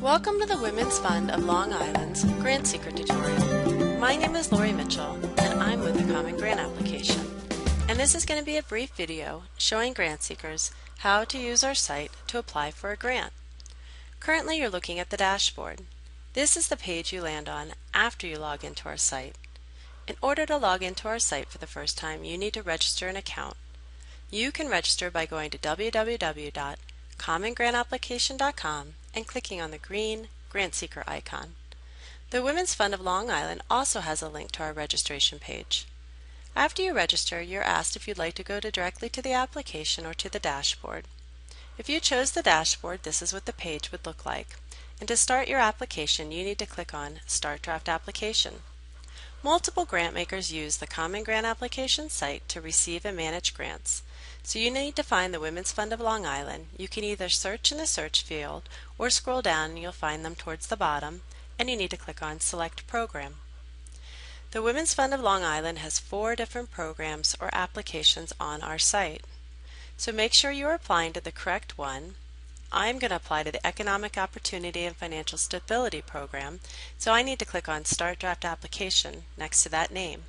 Welcome to the Women's Fund of Long Island's Grantseeker tutorial. My name is Lori Mitchell and I'm with the Common Grant application. And this is going to be a brief video showing grant seekers how to use our site to apply for a grant. Currently you're looking at the dashboard. This is the page you land on after you log into our site. In order to log into our site for the first time, you need to register an account. You can register by going to www.commongranapplication.com and clicking on the green Grantseeker icon. The Women's Fund of Long Island also has a link to our registration page. After you register, you're asked if you'd like to go directly to the application or to the dashboard. If you chose the dashboard, this is what the page would look like. And to start your application, you need to click on Start Draft Application. Multiple grant makers use the Common Grant Application site to receive and manage grants. So you need to find the Women's Fund of Long Island. You can either search in the search field or scroll down and you'll find them towards the bottom, and you need to click on Select Program. The Women's Fund of Long Island has 4 different programs or applications on our site. So make sure you are applying to the correct one. I'm going to apply to the Economic Opportunity and Financial Stability Program, so I need to click on Start Draft Application next to that name.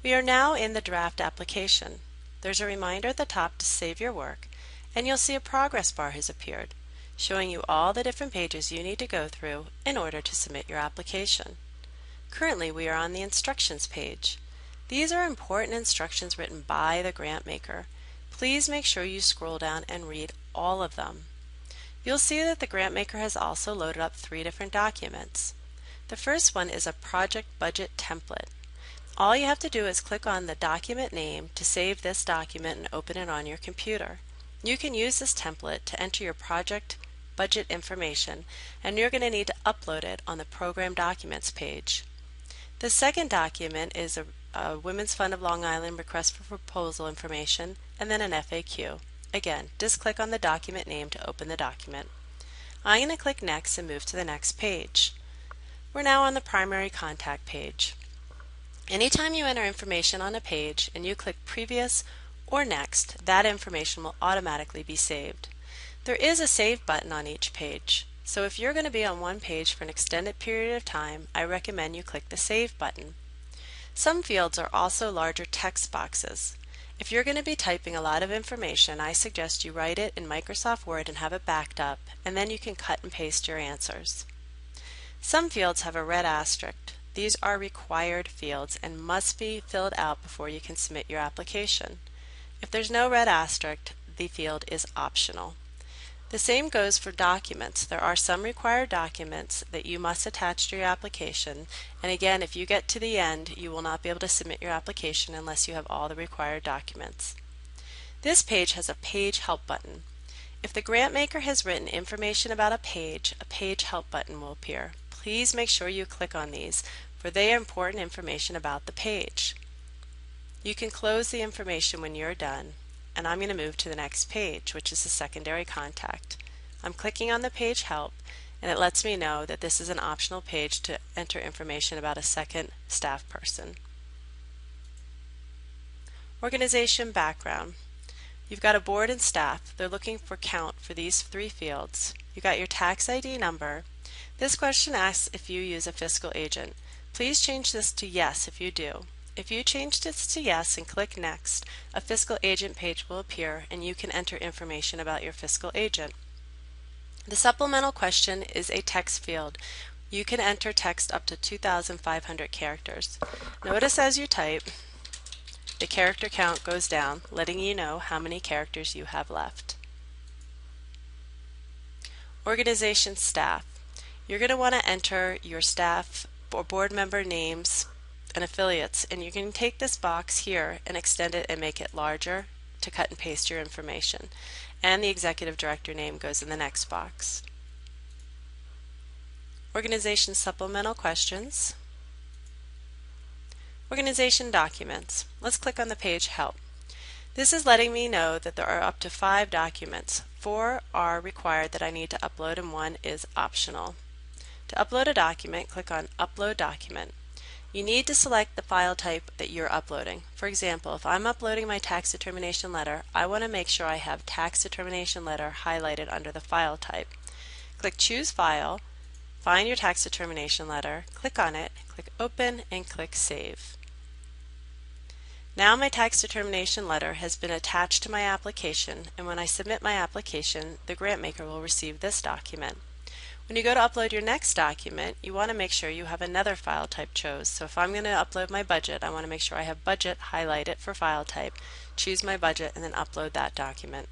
We are now in the draft application. There's a reminder at the top to save your work, and you'll see a progress bar has appeared, showing you all the different pages you need to go through in order to submit your application. Currently, we are on the instructions page. These are important instructions written by the grant maker. Please make sure you scroll down and read all of them. You'll see that the grant maker has also loaded up 3 different documents. The first one is a project budget template. All you have to do is click on the document name to save this document and open it on your computer. You can use this template to enter your project budget information, and you're going to need to upload it on the Program Documents page. The second document is a Women's Fund of Long Island request for proposal information and then an FAQ. Again, just click on the document name to open the document. I'm going to click Next and move to the next page. We're now on the primary contact page. Anytime you enter information on a page and you click Previous or Next, that information will automatically be saved. There is a Save button on each page, so if you're going to be on one page for an extended period of time, I recommend you click the Save button. Some fields are also larger text boxes. If you're going to be typing a lot of information, I suggest you write it in Microsoft Word and have it backed up, and then you can cut and paste your answers. Some fields have a red asterisk. These are required fields and must be filled out before you can submit your application. If there's no red asterisk, the field is optional. The same goes for documents. There are some required documents that you must attach to your application, and again, if you get to the end, you will not be able to submit your application unless you have all the required documents. This page has a Page Help button. If the grant maker has written information about a Page Help button will appear. Please make sure you click on these, for they are important information about the page. You can close the information when you're done, and I'm going to move to the next page, which is the secondary contact. I'm clicking on the Page Help, and it lets me know that this is an optional page to enter information about a second staff person. Organization background. You've got a board and staff. They're looking for count for these 3 fields. You've got your tax ID number. This question asks if you use a fiscal agent. Please change this to yes if you do. If you change this to yes and click Next, a fiscal agent page will appear and you can enter information about your fiscal agent. The supplemental question is a text field. You can enter text up to 2,500 characters. Notice as you type, the character count goes down, letting you know how many characters you have left. Organization staff. You're going to want to enter your staff or board member names and affiliates, and you can take this box here and extend it and make it larger to cut and paste your information. And the executive director name goes in the next box. Organization supplemental questions. Organization documents. Let's click on the page Help. This is letting me know that there are up to 5 documents. 4 are required that I need to upload and 1 is optional. To upload a document, click on Upload Document. You need to select the file type that you're uploading. For example, if I'm uploading my tax determination letter, I want to make sure I have tax determination letter highlighted under the file type. Click Choose File, find your tax determination letter, click on it, click Open, and click Save. Now my tax determination letter has been attached to my application, and when I submit my application, the grantmaker will receive this document. When you go to upload your next document, you want to make sure you have another file type chose. So if I'm going to upload my budget, I want to make sure I have budget highlighted for file type, choose my budget, and then upload that document.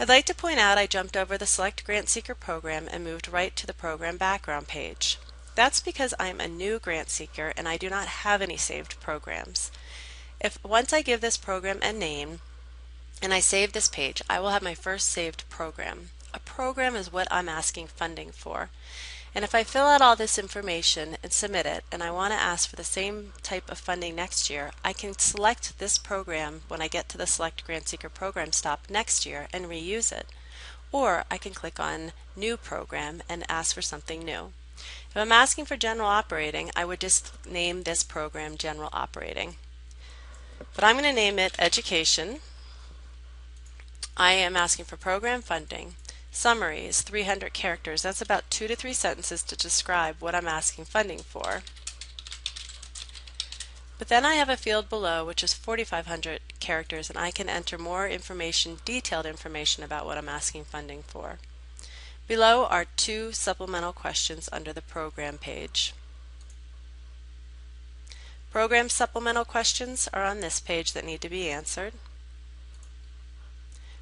I'd like to point out I jumped over the Select Grantseeker program and moved right to the program background page. That's because I'm a new Grantseeker and I do not have any saved programs. Once I give this program a name and I save this page, I will have my first saved program. A program is what I'm asking funding for. And if I fill out all this information and submit it, and I want to ask for the same type of funding next year, I can select this program when I get to the Select Grantseeker program stop next year and reuse it. Or I can click on New Program and ask for something new. If I'm asking for General Operating, I would just name this program General Operating. But I'm going to name it Education. I am asking for program funding. Summary is 300 characters. That's about 2 to 3 sentences to describe what I'm asking funding for. But then I have a field below which is 4,500 characters, and I can enter more information, detailed information about what I'm asking funding for. Below are 2 supplemental questions under the program page. Program supplemental questions are on this page that need to be answered.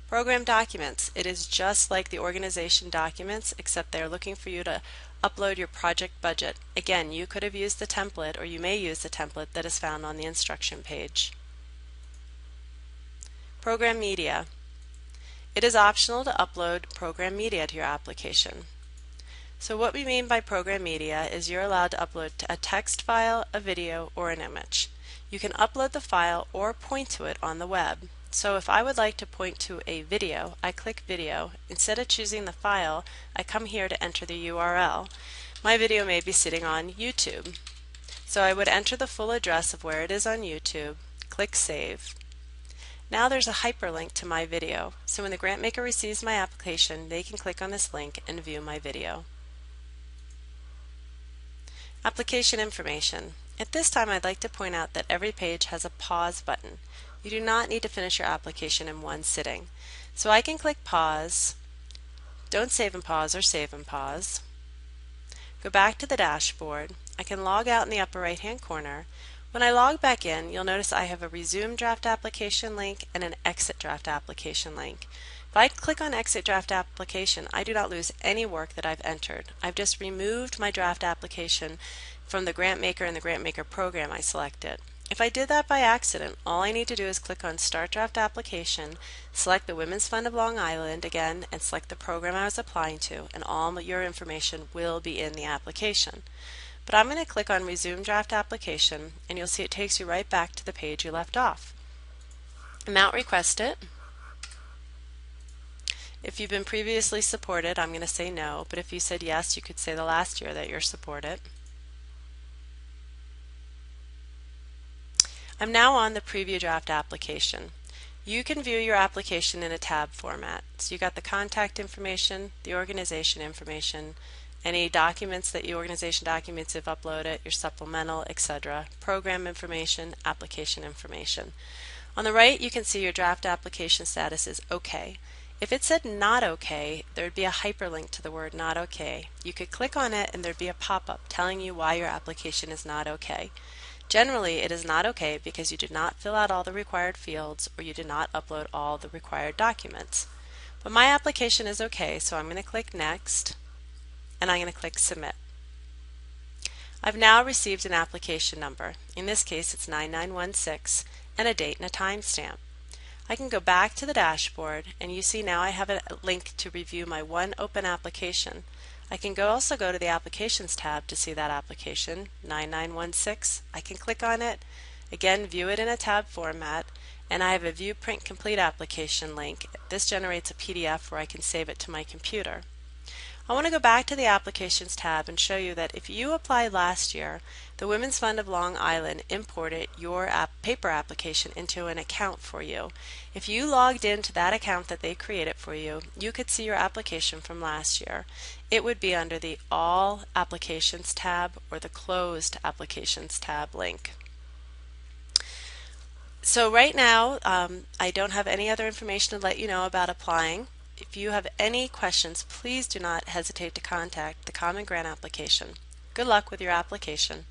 Program documents. It is just like the organization documents, except they're looking for you to upload your project budget. Again, you could have used the template, or you may use the template that is found on the instruction page. Program media. It is optional to upload program media to your application. So what we mean by program media is you're allowed to upload a text file, a video, or an image. You can upload the file or point to it on the web. So if I would like to point to a video, I click Video. Instead of choosing the file, I come here to enter the URL. My video may be sitting on YouTube. So I would enter the full address of where it is on YouTube, click Save. Now there's a hyperlink to my video, so when the grantmaker receives my application, they can click on this link and view my video. Application information. At this time, I'd like to point out that every page has a pause button. You do not need to finish your application in one sitting. So I can click Pause, Don't Save and Pause, or Save and Pause. Go back to the dashboard. I can log out in the upper right hand corner. When I log back in, you'll notice I have a Resume Draft Application link and an Exit Draft Application link. If I click on Exit Draft Application, I do not lose any work that I've entered. I've just removed my draft application from the grantmaker and the grantmaker program I selected. If I did that by accident, all I need to do is click on Start Draft Application, select the Women's Fund of Long Island again, and select the program I was applying to, and all your information will be in the application. But I'm going to click on Resume Draft Application, and you'll see it takes you right back to the page you left off. Amount requested. If you've been previously supported, I'm going to say no, but if you said yes, you could say the last year that you're supported. I'm now on the Preview Draft Application. You can view your application in a tab format. So you got the contact information, the organization information, any documents that your organization documents have uploaded, your supplemental, etc., program information, application information. On the right, you can see your draft application status is OK. If it said not OK, there would be a hyperlink to the word not OK. You could click on it and there'd be a pop-up telling you why your application is not OK. Generally, it is not OK because you did not fill out all the required fields or you did not upload all the required documents. But my application is OK, so I'm going to click Next, and I'm going to click Submit. I've now received an application number. In this case, it's 9916, and a date and a timestamp. I can go back to the dashboard, and you see now I have a link to review my one open application. I can also go to the Applications tab to see that application, 9916. I can click on it, again view it in a tab format, and I have a View Print Complete application link. This generates a PDF where I can save it to my computer. I want to go back to the Applications tab and show you that if you applied last year, the Women's Fund of Long Island imported your paper application into an account for you. If you logged into that account that they created for you, you could see your application from last year. It would be under the All Applications tab or the Closed Applications tab link. So right now, I don't have any other information to let you know about applying. If you have any questions, please do not hesitate to contact the Common Grant application. Good luck with your application.